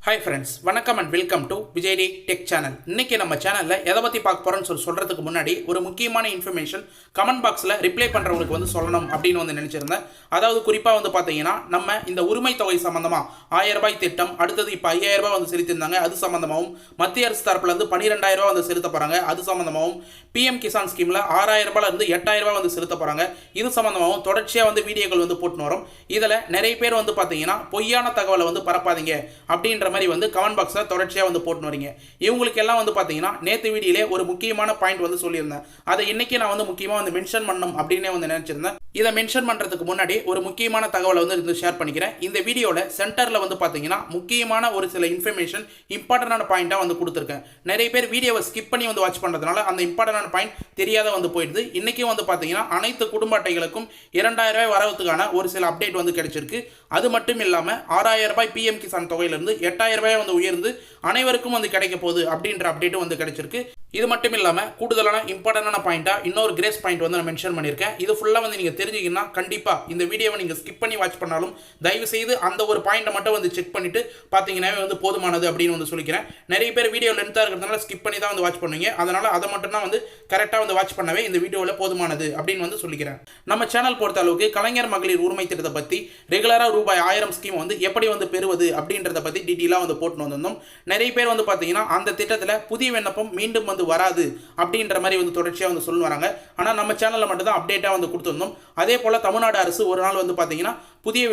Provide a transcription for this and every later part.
Hi friends, வணக்கம் and welcome to Vijay T tech channel. இன்னைக்கு நம்ம சேனலில் எதை பற்றி பார்க்க போகிறோன்னு சொல்கிறதுக்கு முன்னாடி ஒரு முக்கியமான இன்ஃபர்மேஷன் கமெண்ட் பாக்ஸில் ரிப்ளை பண்ணுறவங்களுக்கு சொல்லணும் அப்படின்னு நினச்சிருந்தேன். அதாவது குறிப்பாக பார்த்தீங்கன்னா நம்ம இந்த உரிமை தொகை சம்மந்தமாக 1000 ரூபாய் திட்டம், அடுத்தது இப்போ 5000 ரூபாய் செலுத்தியிருந்தாங்க, அது சம்மந்தமாகவும் மத்திய அரசு தரப்புலேருந்து 12000 ரூபாய் செலுத்த போகிறாங்க, அது சம்மந்தமாகவும் பிஎம் கிசான் ஸ்கீமில் 6000 ரூபாயிலிருந்து 8000 ரூபாய் செலுத்த போகிறாங்க, இது சம்மந்தமாகவும் தொடர்ச்சியாக வீடியோக்கள் போட்டுன்னு வரும். இதில் நிறைய பேர் பார்த்தீங்கன்னா பொய்யான தகவலை பரப்பாதீங்க அப்படின்ற மாதிரி கமெண்ட் பாக்ஸில் தொடர்ச்சியாக போட்டு வரீங்க. இவங்களுக்கு எல்லாம் பார்த்தீங்கன்னா நேற்று வீடியோலே ஒரு முக்கியமான பாயிண்ட் சொல்லியிருந்தேன். அதை இன்னைக்கு நான் முக்கியமாக மென்ஷன் பண்ணணும் அப்படின்னு நினைச்சிருந்தேன். இதை மென்ஷன் பண்ணுறதுக்கு முன்னாடி ஒரு முக்கியமான தகவலை ஷேர் பண்ணிக்கிறேன். இந்த வீடியோவில் சென்டரில் பார்த்தீங்கன்னா முக்கியமான ஒரு சில இன்ஃபர்மேஷன் இம்பார்ட்டன்டான பாயிண்டாக கொடுத்துருக்கேன். நிறைய பேர் வீடியோவை ஸ்கிப் பண்ணி வாட்ச் பண்ணுறதுனால அந்த இம்பார்ட்டன்டான பாயிண்ட் தெரியாத போயிடுது. இன்றைக்கும் பார்த்தீங்கன்னா அனைத்து குடும்ப அட்டைகளுக்கும் 2000 ரூபாய் வரவுக்கான ஒரு சில அப்டேட் கிடைச்சிருக்கு. அது மட்டும் இல்லாமல் 6000 ரூபாய் பிஎம் கிசான் தொகையிலிருந்து 8000 ரூபாய் உயர்ந்து அனைவருக்கும் கிடைக்க போகுது அப்படின்ற அப்டேட்டும் கிடைச்சிருக்கு. இது மட்டும் இல்லாமல் கூடுதலான இம்பார்ட்டன்டான பாயிண்டாக இன்னொரு கிரேஸ் பாயிண்ட் நான் மென்ஷன் பண்ணியிருக்கேன். இது ஃபுல்லாக நீங்கள் தெரிஞ்சுக்கிங்கன்னா கண்டிப்பாக இந்த வீடியோவை நீங்கள் ஸ்கிப் பண்ணி வாட்ச் பண்ணாலும் தயவு செய்து அந்த ஒரு பாயிண்ட்டை மட்டும் செக் பண்ணிவிட்டு பார்த்தீங்கன்னா போதுமானது அப்படின்னு சொல்லிக்கிறேன். நிறைய பேர் வீடியோ லென்த்தாக இருக்கிறதுனால ஸ்கிப் பண்ணி தான் வாட்ச் பண்ணுவீங்க. அதனால் அதை மட்டும் தான் கரெக்டாக வாட்ச் பண்ணவே இந்த வீடியோவில் போதுமானது அப்படின்னு சொல்லிக்கிறேன். நம்ம சேனல் பொறுத்த அளவுக்கு கலைஞர் மகளிர் உரிமை திட்டத்தை பற்றி ரெகுலராக ரூபாய் 1000 ஸ்கீம் எப்படி பெறுவது அப்படின்றத பற்றி டீட்டெயிலாக போட்டு வந்திருந்தோம். நிறைய பேர் பார்த்தீங்கன்னா அந்த திட்டத்தில் புதிய விண்ணப்பம் மீண்டும் வராது அப்படின்ற மாதிரி தொடர்ச்சியாக சொல்லி வராங்க. ஆனால் நம்ம சேனலில் மட்டும் தான் அப்டேட்டாக கொடுத்துருந்தோம். அதே போல் தமிழ்நாடு அரசு ஒரு நாள் பார்த்தீங்கன்னா புதிய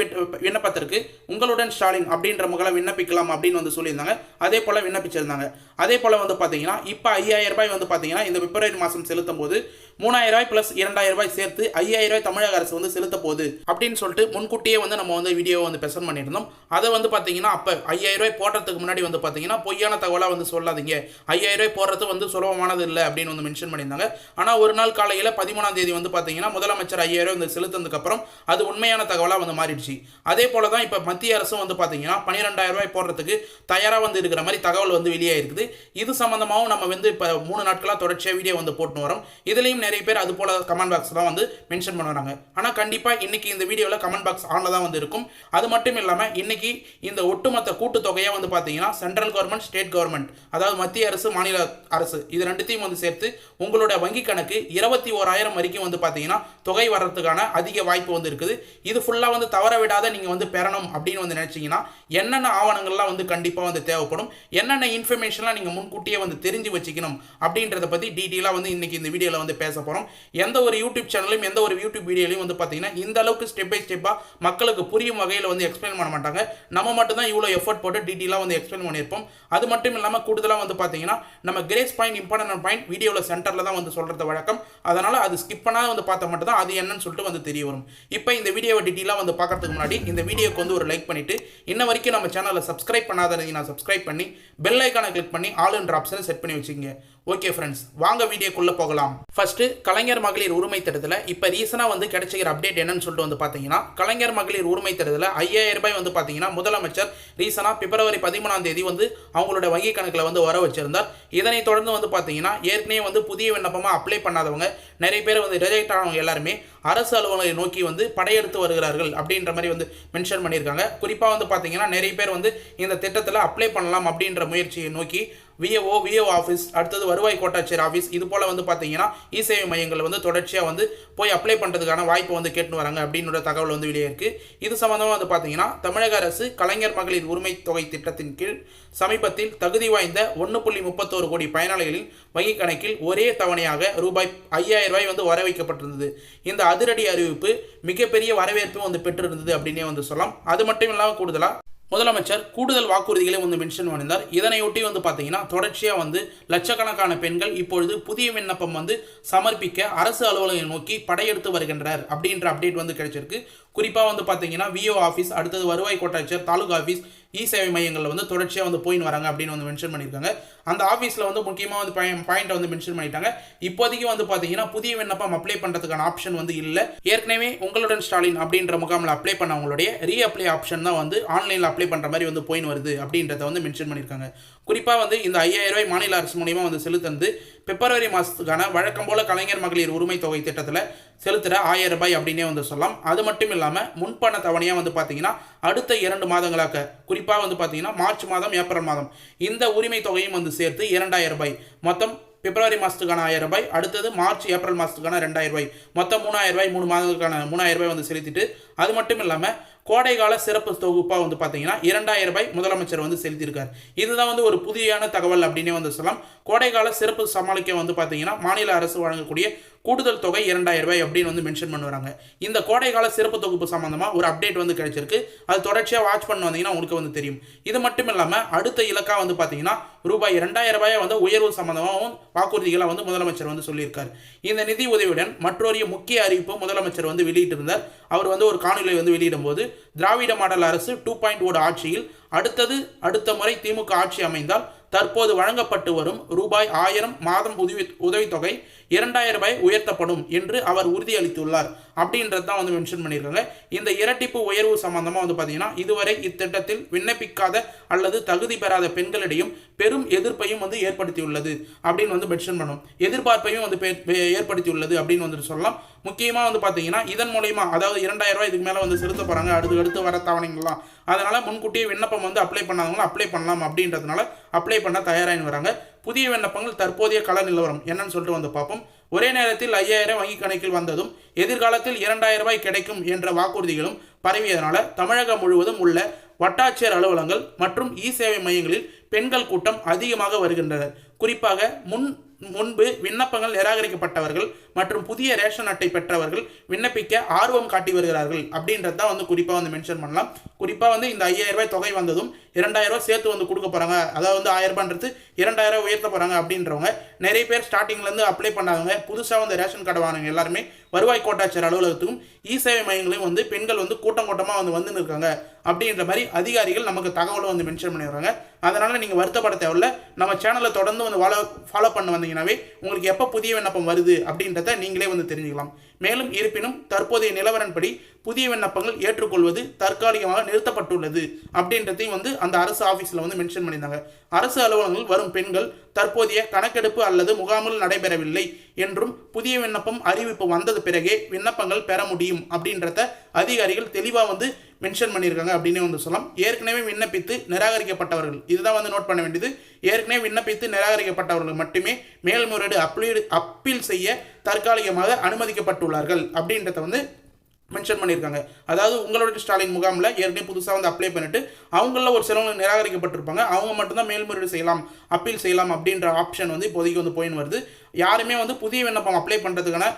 விண்ணப்பத்திற்கு உங்களுடன் ஸ்டாலின் அப்படின்ற முகலை விண்ணப்பிக்கலாம் அப்படின்னு சொல்லியிருந்தாங்க. அதே போல் விண்ணப்பிச்சிருந்தாங்க. அதே போல் பார்த்தீங்கன்னா இப்போ 5000 ரூபாய் பார்த்தீங்கன்னா இந்த பிப்ரவரி மாதம் செலுத்தும் போது 3000 ரூபாய் ப்ளஸ் 2000 ரூபாய் சேர்த்து 5000 ரூபாய் தமிழக அரசு செலுத்த போகுது அப்படின்னு சொல்லிட்டு முன்கூட்டியே நம்ம வீடியோ ப்ரெசென்ட் பண்ணியிருந்தோம். அதை பார்த்தீங்கன்னா அப்போ 5000 ரூபாய் போடுறதுக்கு முன்னாடி பார்த்தீங்கன்னா பொய்யான தகவலாக சொல்லாதீங்க, 5000 ரூபாய் போடுறது சுலபமானது இல்லை அப்படின்னு மென்ஷன் பண்ணியிருந்தாங்க. ஆனால் ஒரு நாள் காலையில் 13ஆம் தேதி பார்த்தீங்கன்னா முதலமைச்சர் 5000 ரூபாய் செலுத்தினதுக்கு அப்புறம் அது உண்மையான தகவலாக மாறிடுச்சு. அதே போல தான் இப்போ மத்திய அரசும் பார்த்தீங்கன்னா 12000 ரூபாய் போடுறதுக்கு தயாராக இருக்கிற மாதிரி தகவல் வெளியே இருக்குது. இது சம்பந்தமாகவும் நம்ம இப்போ 3 நாட்களாக தொடர்ச்சியாக வீடியோ போட்டு வரோம். இதுலேயும் நிறைய பேர் அது போல கமெண்ட் பாக்ஸ் தான் மென்ஷன் பண்ணுறாங்க. ஆனால் கண்டிப்பாக இன்னைக்கு இந்த வீடியோவில் கமெண்ட் பாக்ஸ் ஆனில் தான் இருக்கும். அது மட்டும் இல்லாமல் இன்னைக்கு இந்த ஒட்டுமொத்த கூட்டுத்தொகையாக பார்த்தீங்கன்னா சென்ட்ரல் கவர்மெண்ட், ஸ்டேட் கவர்மெண்ட், அதாவது மத்திய அரசு, மாநில அரசு, இது ரெண்டுத்தையும் சேர்த்து உங்களோட வங்கி கணக்கு 21000 வரைக்கும் பார்த்தீங்கன்னா தொகை வர்றதுக்கான அதிக வாய்ப்பு இருக்குது. இது ஃபுல்லாக தவற விடாத நீங்கள் பெறணும் அப்படின்னு நினைச்சீங்கன்னா என்னென்ன ஆவணங்கள்லாம் கண்டிப்பாக தேவைப்படும், என்னென்ன இன்ஃபர்மேஷன்லாம் நீங்கள் முன்கூட்டியே தெரிஞ்சு வச்சுக்கணும் அப்படின்றத பற்றி டீட்டெயிலாக இன்னைக்கு இந்த வீடியோவில் பேச போகிறோம். எந்த ஒரு யூடியூப் சேனலையும் எந்த ஒரு யூடியூப் வீடியோலையும் பார்த்தீங்கன்னா இந்த அளவுக்கு ஸ்டெப் பை ஸ்டெப்பாக மக்களுக்கு புரியும் வகையில் எக்ஸ்பிளைன் பண்ண மாட்டாங்க. நம்ம மட்டும் தான் இவ்வளோ எஃபர்ட் போட்டு டீட்டெயிலாக எக்ஸ்பிளைன் பண்ணியிருப்போம். அது மட்டும் இல்லாமல் கூடுதலாக பார்த்தீங்கன்னா நம்ம கிரேஸ் பாயிண்ட், இம்பார்ட்டன்ட் பாயிண்ட் வீடியோவில் சென்டரில் தான் சொல்கிறது வழக்கம். அதனால் அது ஸ்கிப் பண்ணாத பார்த்தா மட்டும் தான் அது என்னன்னு சொல்லிட்டு தெரிய வரும். இப்போ இந்த வீடியோவை டீட்டெயிலாக பார்க்கறதுக்கு முன்னாடி இந்த வீடியோக்கு ஒரு லைக் பண்ணிவிட்டு இன்ன வரைக்கும் நம்ம சேனலை சப்ஸ்கிரைப் பண்ணாதீங்கன்னா சப்ஸ்கிரைப் பண்ணி பெல் ஐக்கானை கிளிக் பண்ணி ஆல் என்ற ஆப்ஷனை செட் பண்ணி வச்சுக்கோங்க. ஓகே ஃப்ரெண்ட்ஸ், வாங்க வீடியோக்குள்ளே போகலாம். ஃபர்ஸ்ட் கலைஞர் மகளிர் உரிமை திட்டத்தில் இப்போ ரீசனாக கிடைச்சிக்கிற அப்டேட் என்னன்னு சொல்லிட்டு பார்த்தீங்கன்னா கலைஞர் மகளிர் உரிமை திட்டத்தில் 5000 ரூபாய் பார்த்தீங்கன்னா முதலமைச்சர் ரீசனாக பிப்ரவரி 13ஆம் தேதி அவங்களோட வங்கி கணக்கில் வர வச்சிருந்தார். இதனை தொடர்ந்து பார்த்தீங்கன்னா ஏற்கனவே புதிய விண்ணப்பமாக அப்ளை பண்ணாதவங்க நிறைய பேர் ரிஜெக்ட் ஆனவங்க எல்லாருமே அரசு அலுவலகங்களை நோக்கி படையெடுத்து வருகிறார்கள் அப்படின்ற மாதிரி மென்ஷன் பண்ணியிருக்காங்க. குறிப்பாக பார்த்தீங்கன்னா நிறைய பேர் இந்த திட்டத்தில் அப்ளை பண்ணலாம் அப்படின்ற முயற்சியை நோக்கி விஓ ஆஃபீஸ், அடுத்தது வருவாய் கோட்டாட்சியர் ஆஃபீஸ், இது போல் பார்த்தீங்கன்னா இ சேவை மையங்கள் தொடர்ச்சியாக போய் அப்ளை பண்ணுறதுக்கான வாய்ப்பு கேட்டு வராங்க அப்படின்ற தகவல் வெளியே இருக்குது. இது சம்மந்தமாக பார்த்தீங்கன்னா தமிழக அரசு கலைஞர் மகளிர் உரிமை தொகை திட்டத்தின் கீழ் சமீபத்தில் தகுதி வாய்ந்த 1.31 கோடி பயனாளிகளின் வங்கி கணக்கில் ஒரே தவணையாக ரூபாய் 5000 ரூபாய் வர வைக்கப்பட்டிருந்தது. இந்த அதிரடி அறிவிப்பு மிகப்பெரிய வரவேற்பு பெற்றிருந்தது அப்படின்னே சொல்லலாம். அது மட்டும் இல்லாமல் கூடுதலாக முதலமைச்சர் கூடுதல் வாக்குறுதிகளை மென்ஷன் பண்ணியிருந்தார். இதனையொட்டி பார்த்தீங்கன்னா தொடர்ச்சியாக லட்சக்கணக்கான பெண்கள் இப்பொழுது புதிய விண்ணப்பம் சமர்ப்பிக்க அரசு அலுவலகங்களை நோக்கி படையெடுத்து வருகின்றனர் அப்படின்ற அப்டேட் கிடைச்சிருக்கு. குறிப்பாக பார்த்தீங்கன்னா விஓ ஆஃபீஸ், அடுத்தது வருவாய் கோட்டாட்சியர், தாலுகா ஆஃபீஸ், இ சேவை மையங்களில் தொடர்ச்சியாக போயின்னு வராங்க அப்படின்னு மென்ஷன் பண்ணியிருக்காங்க. அந்த ஆஃபீஸில் முக்கியமாக பாயிண்ட்டை மென்ஷன் பண்ணிட்டாங்க. இப்போதைக்கு பார்த்தீங்கன்னா புதிய விண்ணப்பம் அப்ளை பண்ணுறதுக்கான ஆப்ஷன் இல்லை. ஏற்கனவே உங்களுடன் ஸ்டாலின் அப்படின்ற முகாமில் அப்ளை பண்ணவங்களுடைய ரீ அப்ளை ஆப்ஷன் தான் ஆன்லைனில் அப்ளை பண்ணுற மாதிரி போயின்னு வருது அப்படின்றத மென்ஷன் பண்ணியிருக்காங்க. குறிப்பாக இந்த 5000 ரூபாய் மாநில அரசு மூலியமாக செலுத்துறது பிப்ரவரி மாதத்துக்கான வழக்கம் போல கலைஞர் மகளிர் உரிமை தொகை திட்டத்தில் செலுத்துகிற 1000 ரூபாய் அப்படின்னே வந்து சொல்லலாம். அது மட்டும் இல்லாமல் முன்பண தவணையாக வந்து பார்த்தீங்கன்னா அடுத்த 2 மாதங்களாக குறிப்பாக வந்து பார்த்தீங்கன்னா மார்ச் மாதம் ஏப்ரல் மாதம் இந்த உரிமை தொகையும் வந்து சேர்த்து 2000 ரூபாய் மொத்தம் பிப்ரவரி மாதத்துக்கான 1000 ரூபாய், அடுத்தது மார்ச் ஏப்ரல் மாதத்துக்கான 2000 ரூபாய், மொத்தம் 3000 ரூபாய் 3 மாதங்களுக்கான 3000 ரூபாய் வந்து செலுத்திட்டு, அது மட்டும் இல்லாமல் கோடைகால சிறப்பு தொகுப்பாக வந்து பார்த்தீங்கன்னா 2000 ரூபாய் முதலமைச்சர் வந்து செலுத்தியிருக்கார். இதுதான் வந்து ஒரு புதியான தகவல் அப்படின்னே வந்து சொல்லலாம். கோடைகால சிறப்பு சமாளிக்க வந்து பார்த்தீங்கன்னா மாநில அரசு வழங்கக்கூடிய கூடுதல் தொகை 2000 ரூபாய் அப்படின்னு வந்து மென்ஷன் பண்ணுறாங்க. இந்த கோடைகால சிறப்பு தொகுப்பு சம்பந்தமாக ஒரு அப்டேட் வந்து கிடைச்சிருக்கு. அது தொடர்ச்சியாக வாட்ச் பண்ண வந்தீங்கன்னா உங்களுக்கு வந்து தெரியும். இது மட்டும் இல்லாமல் அடுத்த இலக்கா வந்து பார்த்தீங்கன்னா ரூபாய் 2000 ரூபாயை வந்து உயர்வு சம்பந்தமாகவும் வாக்குறுதிகளை வந்து முதலமைச்சர் வந்து சொல்லியிருக்கார். இந்த நிதி உதவியுடன் மற்றொரு முக்கிய அறிவிப்பு முதலமைச்சர் வந்து வெளியிட்டிருந்தார். அவர் வந்து ஒரு காணொலியை வந்து வெளியிடும் போது திராவிட மாடல் அரசு 2.0 ஆட்சியில் அடுத்த முறை திமுக ஆட்சி அமைந்தால் தற்போது வழங்கப்பட்டு வரும் ரூபாய் 1000 மாதம் உதவித்தொகை 2000 ரூபாய் உயர்த்தப்படும் என்று அவர் உறுதியளித்துள்ளார் அப்படின்றது தான் வந்து மென்ஷன் பண்ணியிருக்காங்க. இந்த இரட்டிப்பு உயர்வு சம்பந்தமாக வந்து பார்த்தீங்கன்னா இதுவரை இத்திட்டத்தில் விண்ணப்பிக்காத அல்லது தகுதி பெறாத பெண்களிடையும் பெரும் எதிர்ப்பையும் வந்து ஏற்படுத்தியுள்ளது அப்படின்னு வந்து மென்ஷன் பண்ணும். எதிர்பார்ப்பையும் வந்து ஏற்படுத்தியுள்ளது அப்படின்னு வந்து சொல்லலாம். முக்கியமாக வந்து பார்த்தீங்கன்னா இதன் மூலயமா அதாவது 2000 ரூபாய் இதுக்கு மேலே வந்து செலுத்த போகிறாங்க அடுத்து வர தவணைகள்லாம். அதனால் முன்கூட்டியே விண்ணப்பம் வந்து அப்ளை பண்ணாதவங்களும் அப்ளை பண்ணலாம் அப்படின்றதுனால அப்ளை பண்ண தயாராகி வராங்க. புதிய விண்ணப்பங்கள் தற்போதைய கள நிலவரம் என்னன்னு சொல்லிட்டு வந்து பார்ப்போம். ஒரே நேரத்தில் 5000 வங்கி கணக்கில் வந்ததும் எதிர்காலத்தில் 2000 ரூபாய் கிடைக்கும் என்ற வாக்குறுதிகளும் பரவியதனால தமிழகம் முழுவதும் உள்ள வட்டாட்சியர் அலுவலகங்கள் மற்றும் இ சேவை மையங்களில் பெண்கள் கூட்டம் அதிகமாக வருகின்றனர். குறிப்பாக முன்பு விண்ணப்பங்கள் நிராகரிக்கப்பட்டவர்கள் மற்றும் புதிய ரேஷன் அட்டை பெற்றவர்கள் விண்ணப்பிக்க ஆர்வம் காட்டி வருகிறார்கள் அப்படின்றது தான் வந்து குறிப்பாக வந்து மென்ஷன் பண்ணலாம். குறிப்பாக வந்து இந்த 5000 ரூபாய் தொகை வந்ததும் 2000 ரூபாய் சேர்த்து வந்து கொடுக்க போகிறாங்க, அதாவது வந்து 1000 ரூபான்றது 2000 ரூபாய் உயர்த்த போகிறாங்க அப்படின்றவங்க நிறைய பேர் ஸ்டார்டிங்லேருந்து அப்ளை பண்ணாதவங்க, புதுசாக வந்து ரேஷன் கார்டு வாங்கினவங்க எல்லாருமே வருவாய் கோட்டாட்சியர் அலுவலகத்துக்கும் இ சேவை மையங்களையும் வந்து பெண்கள் வந்து கூட்டமாக வந்து இருக்காங்க அப்படின்ற மாதிரி அதிகாரிகள் நமக்கு தகவலை வந்து மென்ஷன் பண்ணிடுறாங்க. அதனால் நீங்கள் வருத்தப்பட தேவையில்ல. நம்ம சேனலை தொடர்ந்து வந்து ஃபாலோ பண்ண வந்தீங்கன்னாவே உங்களுக்கு எப்போ புதிய விண்ணப்பம் வருது அப்படின்றத நீங்களே வந்து தெரிஞ்சுக்கலாம். மேலும் இருப்பினும் தற்போதைய நிலவரன்படி புதிய விண்ணப்பங்கள் ஏற்றுக்கொள்வது தற்காலிகமாக நிறுத்தப்பட்டுள்ளது அப்படின்றதையும் வந்து அந்த அரசு ஆஃபீஸில் வந்து மென்ஷன் பண்ணியிருந்தாங்க. அரசு அலுவலகங்கள் வரும் பெண்கள் தற்போதைய கணக்கெடுப்பு அல்லது முகாமில் நடைபெறவில்லை என்றும் புதிய விண்ணப்பம் அறிவிப்பு வந்தது பிறகே விண்ணப்பங்கள் பெற முடியும் அப்படின்றத அதிகாரிகள் தெளிவாக வந்து மென்ஷன் பண்ணியிருக்காங்க அப்படின்னு வந்து சொல்லலாம். ஏற்கனவே விண்ணப்பித்து நிராகரிக்கப்பட்டவர்கள் இதுதான் வந்து நோட் பண்ண வேண்டியது. ஏற்கனவே விண்ணப்பித்து நிராகரிக்கப்பட்டவர்கள் மட்டுமே மேல்முறையீடு அப்பீல் செய்ய தற்காலிகமாக அனுமதிக்கப்பட்டுள்ளார்கள் அப்படின்றத வந்து மென்ஷன் பண்ணியிருக்காங்க. அதாவது உங்களோட ஸ்டாலின் முகாமில் ஏற்கனவே புதுசாக வந்து அப்ளை பண்ணிட்டு அவங்களில் ஒரு சிலவங்க நிராகரிக்கப்பட்டிருப்பாங்க, அவங்க மட்டும்தான் மேல்முறையீடு செய்யலாம் அப்பீல் செய்யலாம் அப்படின்ற ஆப்ஷன் வந்து இப்போதைக்கு வந்து போயின்னு வருது. யாருமே வந்து புதிய விண்ணப்பம் அப்ளை பண்ணுறதுக்கான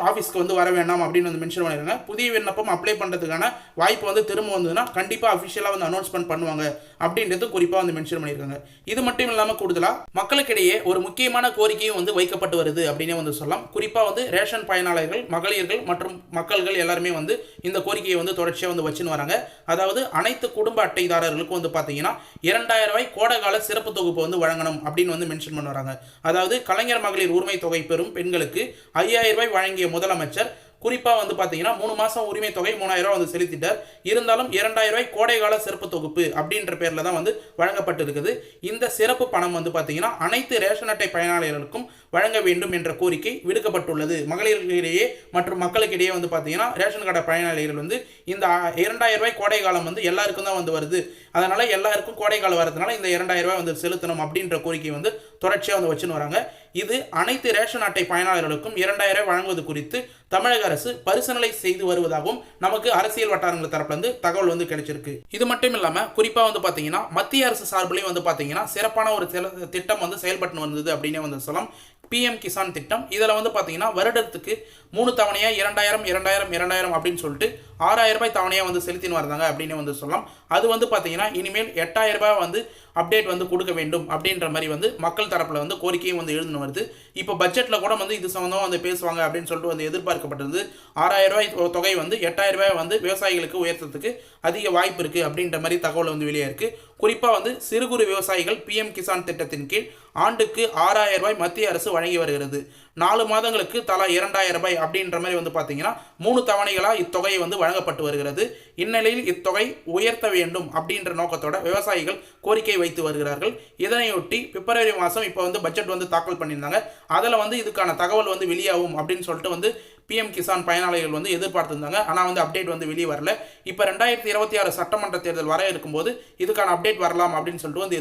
ஆஃபீஸ்க்கு வந்து வர வேண்டாம் அப்படின்னு வந்து மென்ஷன் பண்ணியிருக்காங்க. புதிய விண்ணப்பம் அப்ளை பண்ணுறதுக்கான வாய்ப்பு வந்து திரும்ப வந்ததுன்னா கண்டிப்பாக அஃபிஷியலாக வந்து அனௌன்ஸ்மெண்ட் பண்ணுவாங்க அப்படின்றது குறிப்பாக வந்து மென்ஷன் பண்ணியிருக்காங்க. இது மட்டும் இல்லாமல் கூடுதலாக மக்களுக்கிடையே ஒரு முக்கியமான கோரிக்கையும் வந்து வைக்கப்பட்டு வருது அப்படின்னே வந்து சொல்லலாம். குறிப்பாக வந்து ரேஷன் பயனாளர்கள், மகளிர்கள் மற்றும் மக்கள்கள் எல்லாருமே வந்து இந்த கோரிக்கையை வந்து தொடர்ச்சியாக வந்து வச்சுன்னு வராங்க. அதாவது அனைத்து குடும்ப அட்டைதாரர்களுக்கும் வந்து பார்த்தீங்கன்னா 2000 ரூபாய் கோடைகால சிறப்பு தொகுப்பு வந்து வழங்கணும் அப்படின்னு வந்து மென்ஷன் பண்ண வராங்க. அதாவது கலைஞர் மகளிர் உரிமை தொகை பெறும் பெண்களுக்கு 5000 ரூபாய் வழங்கிய முதலமைச்சர் குறிப்பாக வந்து பார்த்தீங்கன்னா 3 மாதம் உரிமை தொகை 3000 ரூபாய் வந்து செலுத்திட்டார். இருந்தாலும் 2000 ரூபாய் கோடைகால சிறப்பு தொகுப்பு அப்படின்ற பேரில் தான் வந்து வழங்கப்பட்டிருக்குது. இந்த சிறப்பு பணம் வந்து பார்த்தீங்கன்னா அனைத்து ரேஷன் அட்டை பயனாளர்களுக்கும் வழங்க வேண்டும் என்ற கோரிக்கை விடுக்கப்பட்டுள்ளது. மகளிர்களிடையே மற்றும் மக்களுக்கிடையே வந்து பார்த்தீங்கன்னா ரேஷன் கார்டு பயனாளிகள் வந்து இந்த 2000 ரூபாய் கோடை காலம் வந்து எல்லாருக்கும் தான் வந்து வருது, அதனால் எல்லாருக்கும் கோடை காலம் வரதுனால இந்த 2000 ரூபாய் வந்து செலுத்தணும் அப்படின்ற கோரிக்கை வந்து தொடர்ச்சியாக வந்து வச்சுன்னு வராங்க. இது அனைத்து ரேஷன் அட்டை பயனாளர்களுக்கும் 2000 ரூபாய் வழங்குவது குறித்து தமிழக அரசு பரிசீலனை செய்து வருவதாகவும் நமக்கு அரசியல் வட்டாரங்கள் தரப்புலேருந்து தகவல் வந்து கிடைச்சிருக்கு. இது மட்டும் இல்லாமல் குறிப்பாக வந்து பார்த்தீங்கன்னா மத்திய அரசு சார்பிலையும் வந்து பார்த்தீங்கன்னா சிறப்பான ஒரு திட்டம் வந்து செயல்பட்டு வந்தது அப்படின்னே வந்து சொல்லலாம். PM கிசான் திட்டம். இதில் வந்து பார்த்தீங்கன்னா வருடத்துக்கு 3 தவணையாக 2000 2000 2000 அப்படின்னு சொல்லிட்டு 6000 ரூபாய் தவணையாக வந்து செலுத்தின்னு வராங்க அப்படின்னு வந்து சொல்லலாம். அது வந்து பார்த்தீங்கன்னா இனிமேல் 8000 ரூபாய் வந்து அப்டேட் வந்து கொடுக்க வேண்டும் அப்படின்ற மாதிரி வந்து மக்கள் தரப்பில் வந்து கோரிக்கையும் வந்து எழுதுன்னு வருது. இப்போ பட்ஜெட்டில் கூட வந்து இது சம்மந்தமாக வந்து பேசுவாங்க அப்படின்னு சொல்லிட்டு வந்து எதிர்பார்க்கப்பட்டது. 6000 ரூபாய் தொகை வந்து 8000 ரூபாய் வந்து விவசாயிகளுக்கு உயர்த்தத்துக்கு அதிக வாய்ப்பு இருக்குது அப்படின்ற மாதிரி தகவல் வந்து வெளியே இருக்குது. குறிப்பாக வந்து சிறு குறு விவசாயிகள் பிஎம் கிசான் திட்டத்தின் கீழ் ஆண்டுக்கு 6000 ரூபாய் மத்திய அரசு வழங்கி வருகிறது. 4 மாதங்களுக்கு தலா 2000 ரூபாய் அப்படின்ற மாதிரி வந்து பார்த்தீங்கன்னா 3 தவணைகளாக இத்தொகையை வந்து வழங்கப்பட்டு வருகிறது. இந்நிலையில் இத்தொகை உயர்த்த வேண்டும் அப்படின்ற நோக்கத்தோட விவசாயிகள் கோரிக்கை வைத்து வருகிறார்கள். இதனையொட்டி பிப்ரவரி மாதம் இப்போ வந்து பட்ஜெட் வந்து தாக்கல் பண்ணியிருந்தாங்க. அதில் வந்து இதுக்கான தகவல் வந்து வெளியாகும் அப்படின்னு சொல்லிட்டு வந்து பிஎம் கிசான் பயனாளிகள் வந்து எதிர்பார்த்திருந்தாங்க. ஆனால் வந்து அப்டேட் வந்து வெளியே வரல. இப்போ 2026 சட்டமன்ற தேர்தல் வர இருக்கும்போது இதுக்கான அப்டேட் வரலாம் அப்படின்னு சொல்லிட்டு வந்து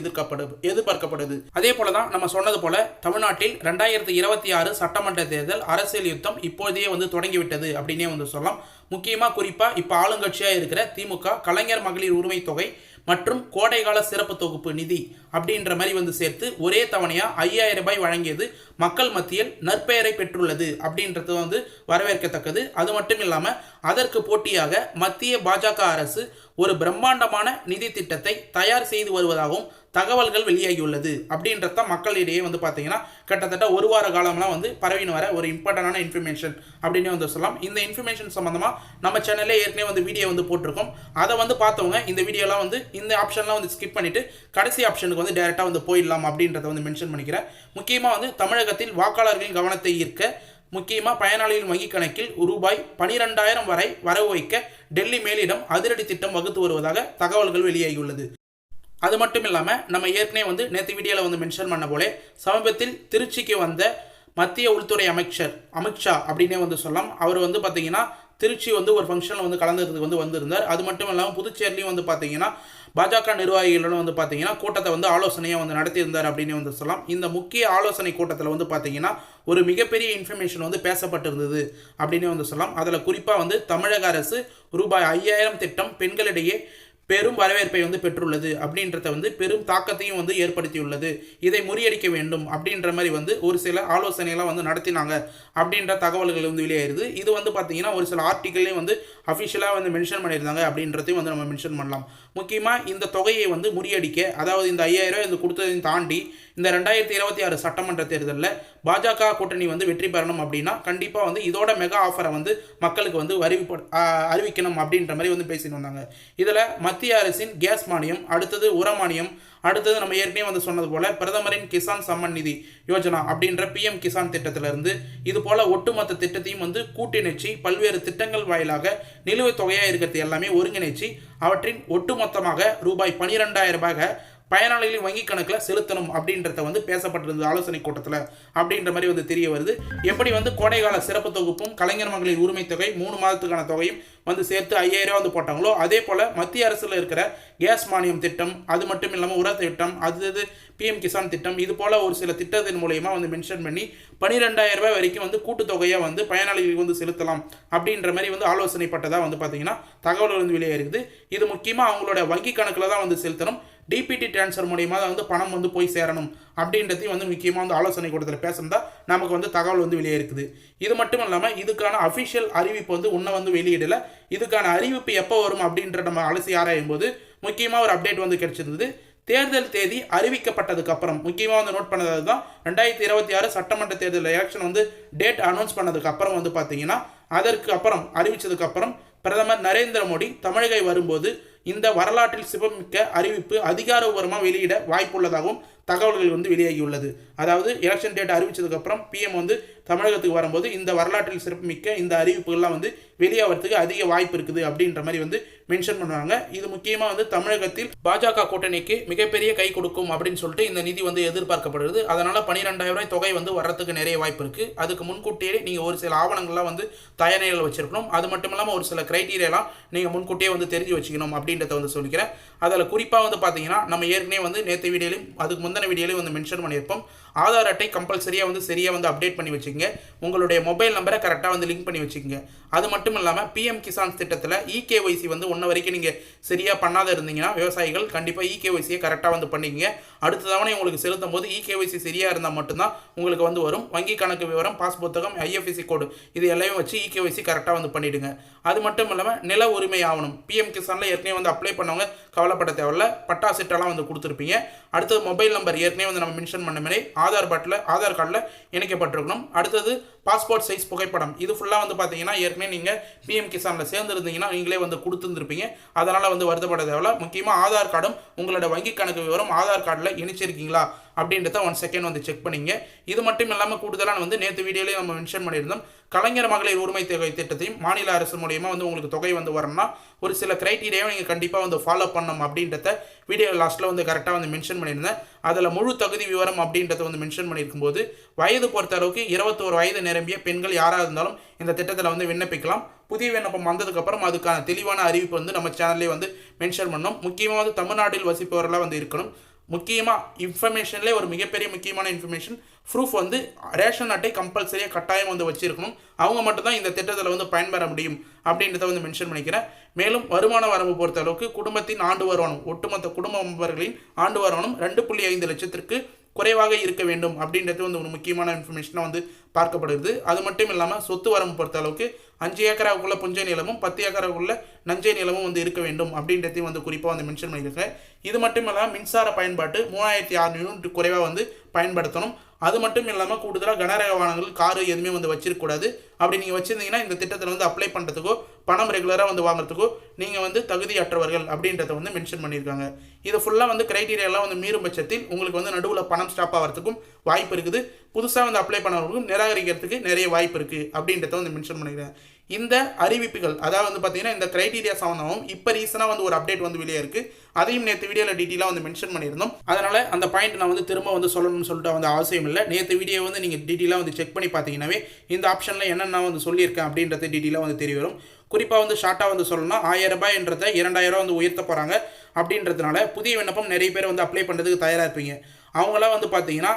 எதிர்பார்க்கப்படுது. அதே போல தான் நம்ம சொன்னது போல தமிழ்நாட்டில் 2026 சட்டமன்ற தேர்தல் அரசியல் யுத்தம் இப்போதையே வந்து தொடங்கிவிட்டது அப்படின்னே வந்து சொல்லலாம். முக்கியமாக குறிப்பாக இப்போ ஆளுங்கட்சியாக இருக்கிற திமுக கலைஞர் மகளிர் உரிமை தொகை மற்றும் கோடைகால சிறப்பு தொகுப்பு நிதி அப்படின்ற மாதிரி வந்து சேர்த்து ஒரே தவணையாக 5000 ரூபாய் வழங்கியது மக்கள் மத்தியில் நற்பெயரை பெற்றுள்ளது அப்படின்றது வந்து வரவேற்கத்தக்கது. அது மட்டும் இல்லாமல் அதற்கு போட்டியாக மத்திய பாஜக அரசு ஒரு பிரம்மாண்டமான நிதி திட்டத்தை தயார் செய்து வருவதாகவும் தகவல்கள் வெளியாகியுள்ளது. அப்படின்றத மக்களிடையே வந்து பார்த்தீங்கன்னா கிட்டத்தட்ட ஒரு வார காலம்லாம் வந்து பரவின்னு வர ஒரு இம்பார்ட்டண்டான இன்ஃபர்மேஷன் அப்படின்னு வந்து சொல்லலாம். இந்த இன்ஃபர்மேஷன் சம்மந்தமாக நம்ம சேனல்லே ஏற்கனவே வந்து வீடியோ வந்து போட்டிருக்கோம். அதை வந்து பார்த்தவங்க இந்த வீடியோலாம் வந்து இந்த ஆப்ஷன்லாம் வந்து ஸ்கிப் பண்ணிவிட்டு கடைசி ஆப்ஷனுக்கு வந்து டேரெக்டாக வந்து போயிடலாம் அப்படின்றத வந்து மென்ஷன் பண்ணிக்கிறேன். முக்கியமாக வந்து தமிழகத்தில் வாக்காளர்களின் கவனத்தை ஈர்க்க முக்கியமாக பயனாளிகள் வங்கி கணக்கில் ரூபாய் 12,000 வரை வரவு வைக்க டெல்லி மேலிடம் அதிரடி திட்டம் வகுத்து வருவதாக தகவல்கள் வெளியாகியுள்ளது. அது மட்டும் இல்லாமல் நம்ம ஏற்கனவே வந்து நேற்று வீடியோவில் வந்து மென்ஷன் பண்ண போலே சமீபத்தில் திருச்சிக்கு வந்த மத்திய உள்துறை அமைச்சர் அமித்ஷா அப்படின்னே வந்து சொல்லலாம். அவர் வந்து பார்த்தீங்கன்னா திருச்சி வந்து ஒரு ஃபங்க்ஷனில் வந்து கலந்துக்கிறதுக்கு வந்து வந்திருந்தார். அது மட்டும் இல்லாமல் புதுச்சேரிலையும் வந்து பார்த்தீங்கன்னா பாஜக நிர்வாகிகளுடன் வந்து பார்த்தீங்கன்னா கூட்டத்தை வந்து ஆலோசனையாக வந்து நடத்தியிருந்தார் அப்படின்னு வந்து சொல்லலாம். இந்த முக்கிய ஆலோசனை கூட்டத்தில் வந்து பார்த்தீங்கன்னா ஒரு மிகப்பெரிய இன்ஃபர்மேஷன் வந்து பேசப்பட்டிருந்தது அப்படின்னு வந்து சொல்லலாம். அதில் குறிப்பாக வந்து தமிழக அரசு ரூபாய் 5000 திட்டம் பெண்களிடையே பெரும் வரவேற்பை வந்து பெற்றுள்ளது அப்படின்றத வந்து பெரும் தாக்கத்தையும் வந்து ஏற்படுத்தியுள்ளது. இதை முறியடிக்க வேண்டும் அப்படின்ற மாதிரி வந்து ஒரு சில ஆலோசனைகளாக வந்து நடத்தினாங்க அப்படின்ற தகவல்கள் வந்து வெளியாயிருது. இது வந்து பார்த்தீங்கன்னா ஒரு சில ஆர்டிக்கல்லையும் வந்து அஃபிஷியலாக வந்து மென்ஷன் பண்ணியிருந்தாங்க அப்படின்றதையும் வந்து நம்ம மென்ஷன் பண்ணலாம். முக்கியமாக இந்த தொகையை வந்து முறியடிக்க, அதாவது இந்த 5000 ரூபாய் இந்த கொடுத்ததையும் தாண்டி இந்த 2026 சட்டமன்ற தேர்தலில் பாஜக கூட்டணி வந்து வெற்றி பெறணும் அப்படின்னா கண்டிப்பாக வந்து இதோட மெகா ஆஃபரை வந்து மக்களுக்கு வந்து அறிவிக்கணும் அப்படின்ற மாதிரி வந்து பேசிட்டு வந்தாங்க. இதில் மத்திய அரசின் கேஸ் மானியம், அடுத்தது உர மானியம், அடுத்தது நம்ம ஏற்கனவே வந்து சொன்னது போல பிரதமரின் கிசான் சம்மன் நிதி யோஜனா அப்படின்ற பிஎம் கிசான் திட்டத்திலிருந்து இது போல ஒட்டுமொத்த திட்டத்தையும் வந்து கூட்டிணைச்சி பல்வேறு திட்டங்கள் வாயிலாக நிலுவைத் தொகையாக இருக்கிறது எல்லாமே ஒருங்கிணைச்சி அவற்றின் ஒட்டுமொத்தமாக ரூபாய் 12,000 ரூபாய் பயனாளிகளின் வங்கி கணக்கில் செலுத்தணும் அப்படின்றத வந்து பேசப்பட்டிருந்தது ஆலோசனை கூட்டத்தில் அப்படின்ற மாதிரி வந்து தெரிய வருது. எப்படி வந்து கோடைகால சிறப்பு தொகுப்பும் கலைஞர் மகளிர் உரிமை தொகை 3 மாதத்துக்கான தொகையும் வந்து சேர்த்து 5000 ரூபா வந்து போட்டாங்களோ அதே போல் மத்திய அரசில் இருக்கிற கேஸ் மானியம் திட்டம், அது மட்டும் இல்லாமல் உர திட்டம், அது பிஎம் கிசான் திட்டம், இது போல் ஒரு சில திட்டத்தின் மூலயமா வந்து மென்ஷன் பண்ணி 12,000 ரூபாய் வரைக்கும் வந்து கூட்டுத்தொகையாக வந்து பயனாளிகளுக்கு வந்து செலுத்தலாம் அப்படின்ற மாதிரி வந்து ஆலோசனைப்பட்டதாக வந்து பார்த்தீங்கன்னா தகவல் வந்து வெளியாகிருக்குது. இது முக்கியமாக அவங்களோட வங்கி கணக்கில் தான் வந்து செலுத்தணும். டிபிடி டிரான்ஸ்ஃபர் மூலியமாக தான் வந்து பணம் வந்து போய் சேரணும் அப்படின்றதையும் வந்து முக்கியமாக வந்து ஆலோசனை கூட்டத்தில் பேசுனதா நமக்கு வந்து தகவல் வந்து வெளியே இருக்குது. இது மட்டும் இல்லாமல் இதுக்கான அஃபிஷியல் அறிவிப்பு வந்து இன்னும் வந்து வெளியிடலை. இதுக்கான அறிவிப்பு எப்போ வரும் அப்படின்ற நம்ம அலசி ஆராயும் போது முக்கியமாக ஒரு அப்டேட் வந்து கிடைச்சிருந்தது. தேர்தல் தேதி அறிவிக்கப்பட்டதுக்கு அப்புறம் முக்கியமாக வந்து நோட் பண்ணது தான் 2026 சட்டமன்ற தேர்தல் எலெக்ஷன் வந்து டேட் அனௌன்ஸ் பண்ணதுக்கு அப்புறம் வந்து பார்த்தீங்கன்னா அதற்கு அப்புறம் அறிவித்ததுக்கு அப்புறம் பிரதமர் நரேந்திர மோடி தமிழகை வரும்போது இந்த வரலாற்றில் சிறப்புமிக்க அறிவிப்பு அதிகாரப்பூர்வமாக வெளியிட வாய்ப்புள்ளதாகவும் தகவல்கள் வந்து வெளியாகியுள்ளது. அதாவது எலெக்ஷன் டேட் அறிவித்ததுக்கப்புறம் பிஎம் வந்து தமிழகத்துக்கு வரும்போது இந்த வரலாற்றில் சிறப்புமிக்க இந்த அறிவிப்புகள்லாம் வந்து வெளியாகிறதுக்கு அதிக வாய்ப்பு இருக்குது அப்படின்ற மாதிரி வந்து மென்ஷன் பண்ணுவாங்க. இது முக்கியமாக வந்து தமிழகத்தில் பாஜக கூட்டணிக்கு மிகப்பெரிய கை கொடுக்கும் அப்படின்னு சொல்லிட்டு இந்த நிதி வந்து எதிர்பார்க்கப்படுது. அதனால் 12,000 ரூபாய் தொகை வந்து வர்றதுக்கு நிறைய வாய்ப்பு இருக்குது. அதுக்கு முன்கூட்டியே நீங்கள் ஒரு சில ஆவணங்கள்லாம் வந்து தயாரிகள் வச்சிருக்கணும். அது மட்டும் இல்லாமல் ஒரு சில கிரைட்டீரியாலாம் நீங்கள் முன்கூட்டியே வந்து தெரிஞ்சு வச்சுக்கணும் அப்படின்றத வந்து சொல்லிக்கிறேன். அதில் குறிப்பாக வந்து பார்த்தீங்கன்னா நம்ம ஏற்கனவே வந்து நேற்று வீடியோலையும் அதுக்கு முந்தின வீடியோலையும் வந்து மென்ஷன் பண்ணியிருப்போம். ஆதார் அட்டை கம்பல்சரியாக வந்து சரியாக வந்து அப்டேட் பண்ணி வச்சுக்கோங்க. உங்களுடைய மொபைல் நம்பரை கரெக்டாக வந்து லிங்க் பண்ணி வச்சுக்கோங்க. அது மட்டும் இல்லாமல் பிஎம் கிசான் திட்டத்தில் இகேஒய்சி வந்து ஒன்று வரைக்கும் நீங்கள் சரியாக பண்ணாத இருந்தீங்கன்னா விவசாயிகள் கண்டிப்பாக இகேஒய்சியை கரெக்டாக வந்து பண்ணிக்கங்க. அடுத்த தவணை உங்களுக்கு செலுத்தும் போது இகேஒய்சி சரியாக இருந்தால் மட்டும்தான் உங்களுக்கு வந்து வரும். வங்கி கணக்கு விவரம், பாஸ் புத்தகம், ஐஎஃப்எஸ்சி கோடு இது எல்லாமே வச்சு இகேஒய்சி கரெக்டாக வந்து பண்ணிவிடுங்க. அது மட்டும் இல்லாமல் நில உரிமை ஆவணம் பிஎம் கிசானில் ஏற்கனவே வந்து அப்ளை பண்ணவங்க கவலைப்பட தேவையில்ல. பட்டா சிட்டெல்லாம் வந்து கொடுத்துருப்பீங்க. அடுத்தது மொபைல் நம்பர் ஏற்கனவே வந்து நம்ம மென்ஷன் பண்ண மாதிரி ஆதார் கார்டில் இணைக்கப்பட்டிருக்கணும். அடுத்தது பாஸ்போர்ட் சைஸ் புகைப்படம். இது ஃபுல்லாக வந்து பார்த்தீங்கன்னா ஏற்கனவே நீங்கள் பிஎம் கிசானில் சேர்ந்துருந்தீங்கன்னா நீங்களே வந்து கொடுத்துருந்துருப்பீங்க. அதனால் வந்து வருத்தப்பட தேவையில்ல. முக்கியமாக ஆதார் கார்டும் உங்களோட வங்கி கணக்கு விவரம் ஆதார் கார்டில் இணைச்சிருக்கீங்களா அப்படின்றத 1 செகண்ட் வந்து செக் பண்ணிங்க. இது மட்டும் இல்லாமல் கூடுதலாக வந்து நேற்று வீடியோலேயே நம்ம மென்ஷன் பண்ணியிருந்தோம். கலைஞர் மகளிர் உரிமை தொகை திட்டத்தையும் மாநில அரசு மூலியமாக வந்து உங்களுக்கு தொகை வந்து வரணும்னா ஒரு சில கிரைட்டீரியாவை நீங்கள் கண்டிப்பாக வந்து ஃபாலோ பண்ணணும் அப்படின்றத வீடியோ லாஸ்ட்டில் வந்து கரெக்டாக வந்து மென்ஷன் பண்ணியிருந்தேன். அதில் முழு தகுதி விவரம் அப்படின்றத வந்து மென்ஷன் பண்ணியிருக்கும் போது வயது பொறுத்த அளவுக்கு 21 வயது நிரம்பிய பெண்கள் யாராக இருந்தாலும் இந்த திட்டத்தில் வந்து விண்ணப்பிக்கலாம். புதிய விண்ணப்பம் வந்ததுக்கப்புறம் அதுக்கான தெளிவான அறிவிப்பு வந்து நம்ம சேனல்லே வந்து மென்ஷன் பண்ணோம். முக்கியமாக வந்து தமிழ்நாட்டில் வசிப்பவர்களாக வந்து இருக்கணும். முக்கியமாக இன்ஃபர்மேஷன்லேயே ஒரு மிகப்பெரிய முக்கியமான இன்ஃபர்மேஷன் ப்ரூஃப் வந்து ரேஷன் அட்டை கம்பல்சரியாக கட்டாயம் வந்து வச்சிருக்கணும். அவங்க மட்டும்தான் இந்த திட்டத்தில் வந்து பயன்பெற முடியும் அப்படின்றத வந்து மென்ஷன் பண்ணிக்கிறேன். மேலும் வருமான வரம்பு பொறுத்த அளவுக்கு குடும்பத்தின் ஆண்டு வருமானம், ஒட்டுமொத்த குடும்ப மெம்பர்களின் ஆண்டு வருமானம் 2.5 லட்சத்திற்கு குறைவாக இருக்க வேண்டும் அப்படின்றது வந்து ஒரு முக்கியமான இன்ஃபர்மேஷனாக வந்து பார்க்கப்படுது. அது மட்டும் இல்லாமல் சொத்து வரம்பு பொறுத்த அளவுக்கு 5 ஏக்கராவுக்குள்ள புஞ்சை நிலமும் 10 ஏக்கராவுக்குள்ள நஞ்சை நிலமும் வந்து இருக்க வேண்டும் அப்படின்றதையும் வந்து குறிப்பாக வந்து மென்ஷன் பண்ணியிருக்கேன். இது மட்டும் இல்லாமல் மின்சார பயன்பாட்டு 3600 யூனிட் குறைவாக வந்து பயன்படுத்தணும். அது மட்டும் இல்லாமல் கூடுதலாக கனரக வாகனங்கள் காரு எதுவுமே வந்து வச்சிருக்கக்கூடாது. அப்படி நீங்கள் வச்சுருந்தீங்கன்னா இந்த திட்டத்தில் வந்து அப்ளை பண்ணுறதுக்கோ பணம் ரெகுலராக வந்து வாங்குறதுக்கோ நீங்கள் வந்து தகுதியற்றவர்கள் அப்படின்றத வந்து மென்ஷன் பண்ணியிருக்காங்க. இது ஃபுல்லாக வந்து கிரைட்டீரியாலாம் வந்து மீறும் பட்சத்தில் உங்களுக்கு வந்து நடுவில் பணம் ஸ்டாப் ஆகிறதுக்கும் வாய்ப்பு இருக்குது. புதுசாக வந்து அப்ளை பண்ணவங்களுக்கும் நிராகரிக்கிறதுக்கு நிறைய வாய்ப்பு இருக்குது அப்படின்றத வந்து மென்ஷன் பண்ணிக்கிறேன். இந்த அறிவிப்புகள் அதாவது வந்து பார்த்தீங்கன்னா இந்த கிரைட்டீரியா சம்மந்தமாகவும் இப்போ ரீசனாக வந்து ஒரு அப்டேட் வந்து வெளியே இருக்குது. அதையும் நேற்று வீடியோவில் டீட்டெயிலாக வந்து மென்ஷன் பண்ணியிருந்தோம். அதனால் அந்த பாயிண்ட் நான் வந்து திரும்ப வந்து சொல்லணும்னு சொல்லிட்டு வந்து அவசியம் இல்லை. நேற்று வீடியோ வந்து நீங்கள் டீட்டெயிலாக வந்து செக் பண்ணி பார்த்தீங்கன்னாவே இந்த ஆப்ஷனில் என்னென்ன வந்து சொல்லியிருக்கேன் அப்படின்றது டீட்டெயிலாக வந்து தெரிய வரும். குறிப்பாக வந்து ஷார்ட்டாக வந்து சொல்லணும்னா 1000 ரூபாய்ன்றதை 2000 வந்து உயர்த்த போகிறாங்க அப்படின்றதுனால புதிய விண்ணப்பம் நிறைய பேர் வந்து அப்ளை பண்ணுறதுக்கு தயாராக இருப்பீங்க. அவங்களாம் வந்து பார்த்தீங்கன்னா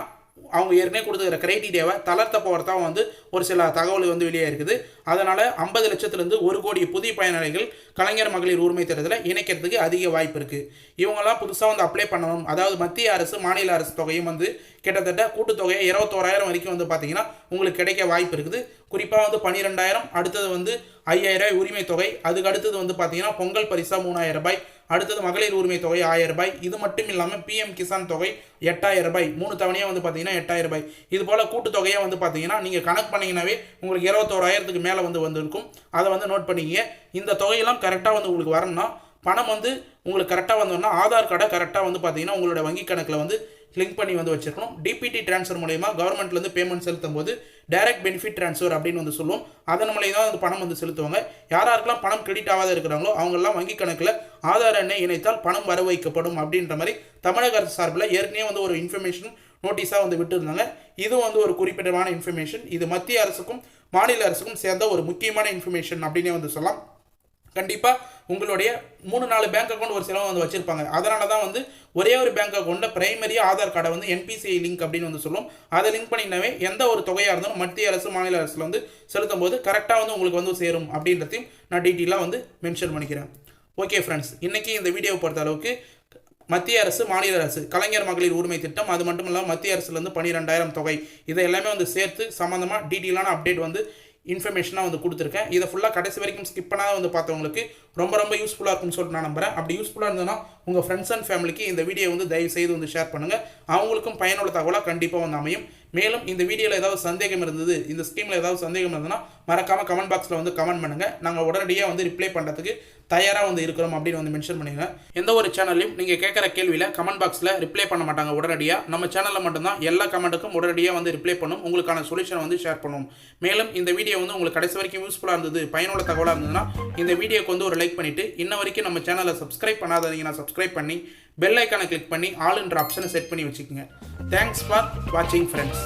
அவங்க ஏற்கனவே கொடுத்துக்கிற கிரைட்டீரியாவை தளர்த்த போகிறதான் வந்து ஒரு சில தகவல் வந்து வெளியே இருக்குது. அதனால் 50 லட்சத்துலேருந்து 1 கோடி புதிய பயனாளிகள் கலைஞர் மகளிர் உரிமை திட்டத்தில் இணைக்கிறதுக்கு அதிக வாய்ப்பு இருக்குது. இவங்களாம் புதுசாக வந்து அப்ளை பண்ணணும். அதாவது மத்திய அரசு மாநில அரசு தொகையும் வந்து கிட்டத்தட்ட கூட்டுத்தொகையை 21,000 வரைக்கும் வந்து பார்த்தீங்கன்னா உங்களுக்கு கிடைக்க வாய்ப்பு இருக்குது. குறிப்பாக வந்து 12,000, அடுத்தது வந்து 5,000 ரூபாய் உரிமை தொகை, அதுக்கு அடுத்தது வந்து பார்த்தீங்கன்னா பொங்கல் பரிசா 3,000 ரூபாய், அடுத்தது மகளிர் உரிமை தொகை 1000 ரூபாய். இது மட்டும் இல்லாமல் பிஎம் கிசான் தொகை 8,000 ரூபாய், 3 தவணையாக வந்து பார்த்தீங்கன்னா 8,000 ரூபாய். இது போல் கூட்டுத்தொகையாக வந்து பார்த்தீங்கன்னா நீங்கள் கணக்கு பண்ணிங்கன்னாவே உங்களுக்கு 21,000க்கு மேலே வந்து வந்திருக்கும். அதை வந்து நோட் பண்ணிங்க. இந்த தொகையெல்லாம் கரெக்டாக வந்து உங்களுக்கு வரணும்னா பணம் வந்து உங்களுக்கு கரெக்டாக வந்தோம்னா ஆதார் கார்டை கரெக்டாக வந்து பார்த்தீங்கன்னா உங்களோட வங்கி கணக்கில் வந்து லிங்க் பண்ணி வந்து வச்சிருக்கணும். டிபிடி டிரான்ஸ்ஃபர் மூலமா கவர்மெண்ட்லேருந்து பேமெண்ட் செலுத்தும் போது டைரக்ட் பெனிஃபிட் டிரான்ஸ்ஃபர் அப்படின்னு வந்து சொல்லுவோம். அதன் மூலியம் தான் வந்து பணம் வந்து செலுத்துவாங்க. யாராருக்கெல்லாம் பணம் கிரெடிட் ஆகாத இருக்கிறாங்களோ அவங்கெல்லாம் வங்கி கணக்கில் ஆதார் எண்ணை இணைத்தால் பணம் வர வைக்கப்படும் அப்படின்ற மாதிரி தமிழக அரசு சார்பில் ஏற்கனவே வந்து ஒரு இன்ஃபர்மேஷன் நோட்டீஸாக வந்து விட்டுருந்தாங்க. இதுவும் வந்து ஒரு குறிப்பிட்டமான இன்ஃபர்மேஷன். இது மத்திய அரசுக்கும் மாநில அரசுக்கும் சேர்ந்த ஒரு முக்கியமான இன்ஃபர்மேஷன் அப்படின்னே வந்து சொல்லலாம். கண்டிப்பாக உங்களுடைய 3-4 பேங்க் அக்கௌண்ட் ஒரு சிலவங்க வந்து வச்சிருப்பாங்க. அதனால தான் வந்து ஒரே ஒரு பேங்க் அக்கௌண்ட்டில் பிரைமரியாக ஆதார் கார்டை வந்து என்பிசிஐ லிங்க் அப்படின்னு வந்து சொல்லுவோம். அதை லிங்க் பண்ணினாவே எந்த ஒரு தொகையாக இருந்தாலும் மத்திய அரசு மாநில அரசில் வந்து செலுத்தும் போது கரெக்டாக வந்து உங்களுக்கு வந்து சேரும் அப்படின்றதையும் நான் டீட்டெயிலாக வந்து மென்ஷன் பண்ணிக்கிறேன். ஓகே ஃப்ரெண்ட்ஸ், இன்றைக்கி இந்த வீடியோவை பொறுத்த அளவுக்கு மத்திய அரசு மாநில அரசு கலைஞர் மகளிர் உரிமை திட்டம், அது மட்டும் இல்லாமல் மத்திய அரசுலேருந்து 12,000 தொகை, இதை எல்லாமே வந்து சேர்த்து சம்மந்தமாக டீட்டெயிலான அப்டேட் வந்து இன்ஃபர்மேஷனாக வந்து கொடுத்துருக்கேன். இதை ஃபுல்லாக கடைசி வரைக்கும் ஸ்கிப் பண்ணாத வந்து பார்த்தவங்களுக்கு ரொம்ப யூஸ்ஃபுல்லாக இருக்கும்னு சொல்லிட்டு நான் நம்புறேன். அப்படி யூஸ்ஃபுல்லாக இருந்ததுன்னா உங்கள் ஃப்ரெண்ட்ஸ் அண்ட் ஃபேமிலிக்கு இந்த வீடியோ வந்து தயவு செய்து வந்து ஷேர் பண்ணுங்கள். அவங்களுக்கும் பயனுள்ள தகவலாக கண்டிப்பாக வந்து அமையும். மேலும் இந்த வீடியோவில் ஏதாவது சந்தேகம் இருந்தது, இந்த ஸ்கீமில் ஏதாவது சந்தேகம் இருந்ததுன்னா மறக்காமல் கமெண்ட் பாக்ஸில் வந்து கமெண்ட் பண்ணுங்கள். நாங்கள் உடனடியாக வந்து ரிப்ளை பண்ணுறதுக்கு தயாராக வந்து இருக்கிறோம் அப்படின்னு வந்து மென்ஷன் பண்ணுங்க. எந்த ஒரு சேனல்லையும் நீங்கள் கேட்குற கேள்வியில் கமெண்ட் பாக்ஸில் ரிப்ளை பண்ண மாட்டாங்க உடனடியாக. நம்ம சேனலில் மட்டும்தான் எல்லா கமெண்ட்டுக்கும் உடனடியாக வந்து ரிப்ளை பண்ணும், உங்களுக்கான சொல்யூஷன் வந்து ஷேர் பண்ணுவோம். மேலும் இந்த வீடியோ வந்து உங்களுக்கு கடைசி வரைக்கும் யூஸ்ஃபுல்லாக இருந்தது, பயனுள்ள தகவலாக இருந்ததுன்னா இந்த வீடியோக்கு வந்து ஒரு லைக் பண்ணிவிட்டு இன்ன வரைக்கும் நம்ம சேனலை சப்ஸ்கிரைப் பண்ணாதீங்கன்னா சப்ஸ்கிரைப் பண்ணி பெல் ஐக்கானை கிளிக் பண்ணி ஆல் என்ற ஆப்ஷனை செட் பண்ணி வச்சுக்கோங்க. தேங்க்ஸ் ஃபார் வாட்சிங் ஃப்ரெண்ட்ஸ்.